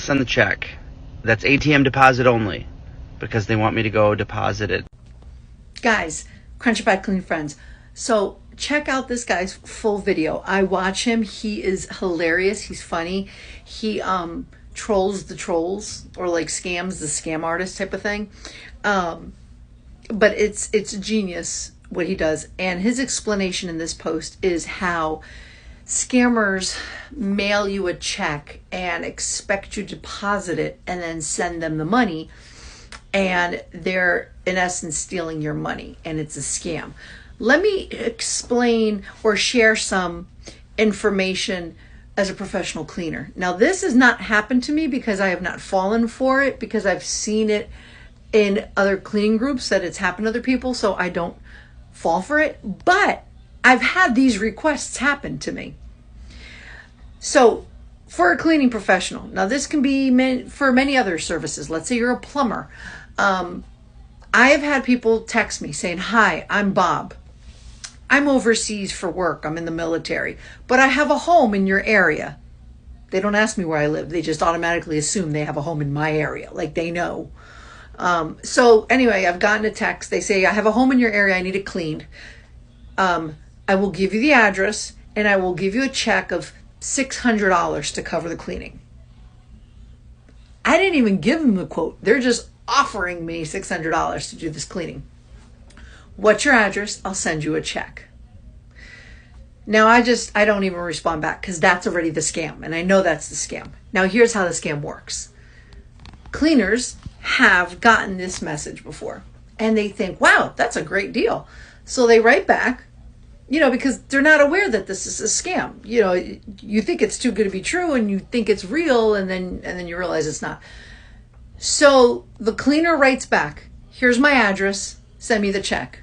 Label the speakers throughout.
Speaker 1: Send the check. That's ATM deposit only because they want me to go deposit it.
Speaker 2: Guys, Crunch It by Clean Friends. So check out this guy's full video. I watch him. He is hilarious. He's funny. He trolls the trolls, or like scams the scam artist type of thing. But it's genius what he does. And his explanation in this post is how scammers mail you a check and expect you to deposit it and then send them the money, and they're in essence stealing your money, and it's a scam. Let me explain or share some information as a professional cleaner. Now, this has not happened to me because I have not fallen for it, because I've seen it in other cleaning groups that it's happened to other people, so I don't fall for it. But I've had these requests happen to me. So for a cleaning professional, now this can be for many other services. Let's say you're a plumber. I have had people text me saying, "Hi, I'm Bob. I'm overseas for work. I'm in the military, but I have a home in your area." They don't ask me where I live. They just automatically assume they have a home in my area, like they know. So anyway, I've gotten a text. They say, "I have a home in your area. I need it cleaned. I will give you the address and I will give you a check of $600 to cover the cleaning." I didn't even give them the quote. They're just offering me $600 to do this cleaning. "What's your address? I'll send you a check." Now I don't even respond back because that's already the scam. And I know that's the scam. Now here's how the scam works. Cleaners have gotten this message before and they think, "Wow, that's a great deal." So they write back, because they're not aware that this is a scam. You think it's too good to be true and you think it's real, and then you realize it's not. So the cleaner writes back, "Here's my address, send me the check."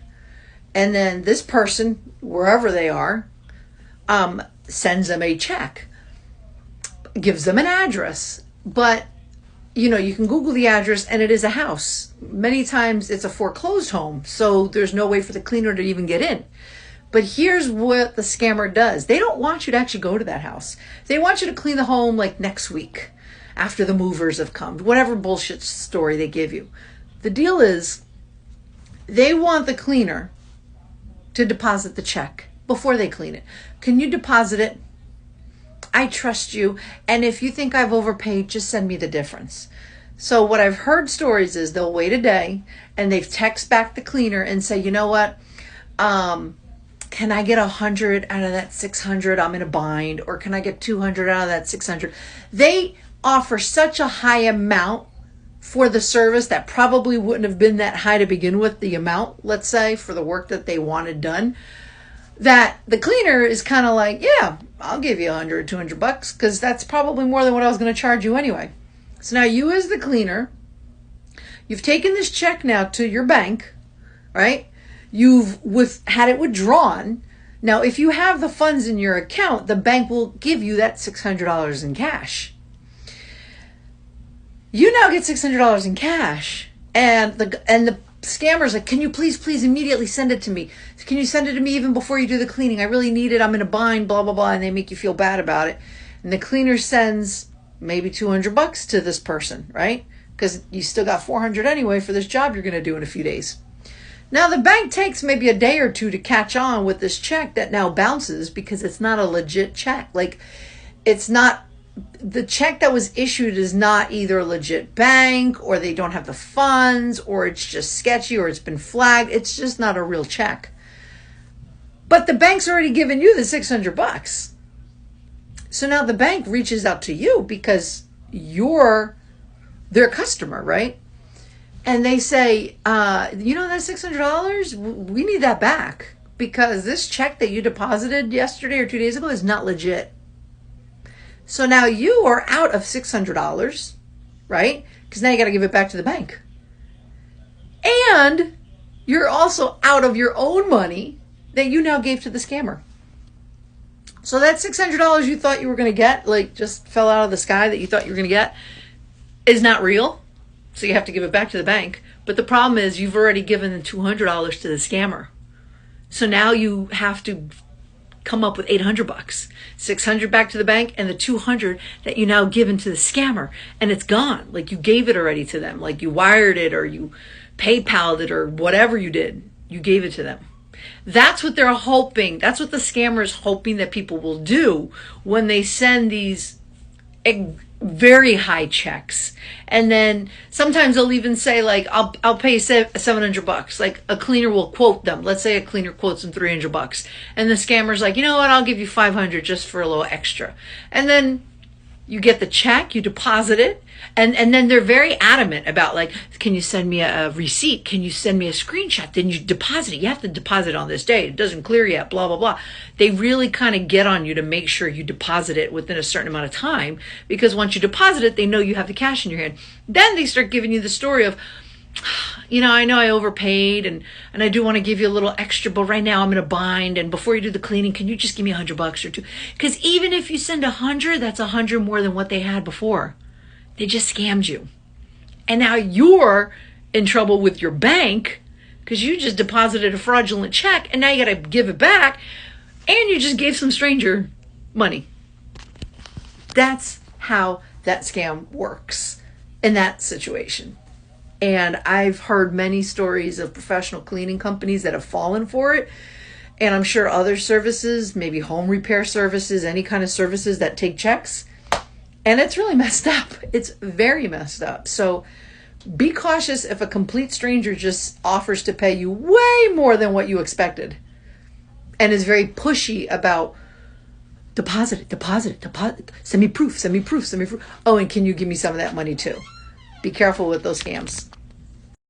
Speaker 2: And then this person, wherever they are, sends them a check, gives them an address. But you can Google the address and it is a house. Many times it's a foreclosed home, so there's no way for the cleaner to even get in. But here's what the scammer does. They don't want you to actually go to that house. They want you to clean the home like next week after the movers have come, whatever bullshit story they give you. The deal is they want the cleaner to deposit the check before they clean it. "Can you deposit it? I trust you. And if you think I've overpaid, just send me the difference." So what I've heard stories is they'll wait a day and they've text back the cleaner and say, "You know what? Can I get 100 out of that 600? I'm in a bind." Or "Can I get 200 out of that 600? They offer such a high amount for the service that probably wouldn't have been that high to begin with, the amount, let's say, for the work that they wanted done, that the cleaner is kind of like, "Yeah, I'll give you 100, $200 because that's probably more than what I was going to charge you anyway." So now you as the cleaner, you've taken this check now to your bank, right? You've had it withdrawn. Now, if you have the funds in your account, the bank will give you that $600 in cash. You now get $600 in cash, and the scammer's like, "Can you please immediately send it to me? Can you send it to me even before you do the cleaning? I really need it. I'm in a bind, blah, blah, blah." And they make you feel bad about it. And the cleaner sends maybe $200 to this person, right? Because you still got 400 anyway for this job you're going to do in a few days. Now the bank takes maybe a day or two to catch on with this check that now bounces because it's not a legit check. Like, it's not, the check that was issued is not either a legit bank, or they don't have the funds, or it's just sketchy, or it's been flagged. It's just not a real check. But the bank's already given you the $600. So now the bank reaches out to you because you're their customer, right? And they say, that $600, we need that back because this check that you deposited yesterday or 2 days ago is not legit. So now you are out of $600, right? Because now you got to give it back to the bank. And you're also out of your own money that you now gave to the scammer. So that $600 you thought you were going to get, like just fell out of the sky that you thought you were going to get, is not real. So you have to give it back to the bank. But the problem is you've already given the $200 to the scammer. So now you have to come up with 800 bucks, 600 back to the bank, and the 200 that you now given to the scammer, and it's gone. Like you gave it already to them, like you wired it or you PayPal'd it or whatever you did, you gave it to them. That's what they're hoping. That's what the scammer is hoping that people will do when they send these very high checks. And then sometimes they'll even say like, I'll pay 700 bucks. Like a cleaner will quote them. Let's say a cleaner quotes them 300 bucks. And the scammer's like, you know what? I'll give you 500 just for a little extra. And then you get the check, you deposit it, and then they're very adamant about like, can you send me a receipt? Can you send me a screenshot? Then you deposit it. You have to deposit it on this day. It doesn't clear yet, blah, blah, blah. They really kind of get on you to make sure you deposit it within a certain amount of time, because once you deposit it, they know you have the cash in your hand. Then they start giving you the story of, you know I overpaid and I do want to give you a little extra, but right now I'm in a bind. And before you do the cleaning, can you just give me $100 or $200? Because even if you send 100, that's 100 more than what they had before. They just scammed you. And now you're in trouble with your bank because you just deposited a fraudulent check and now you got to give it back. And you just gave some stranger money. That's how that scam works in that situation. And I've heard many stories of professional cleaning companies that have fallen for it. And I'm sure other services, maybe home repair services, any kind of services that take checks. And it's really messed up. It's very messed up. So be cautious if a complete stranger just offers to pay you way more than what you expected and is very pushy about deposit it. Send me proof. Oh, and can you give me some of that money too? Be careful with those scams.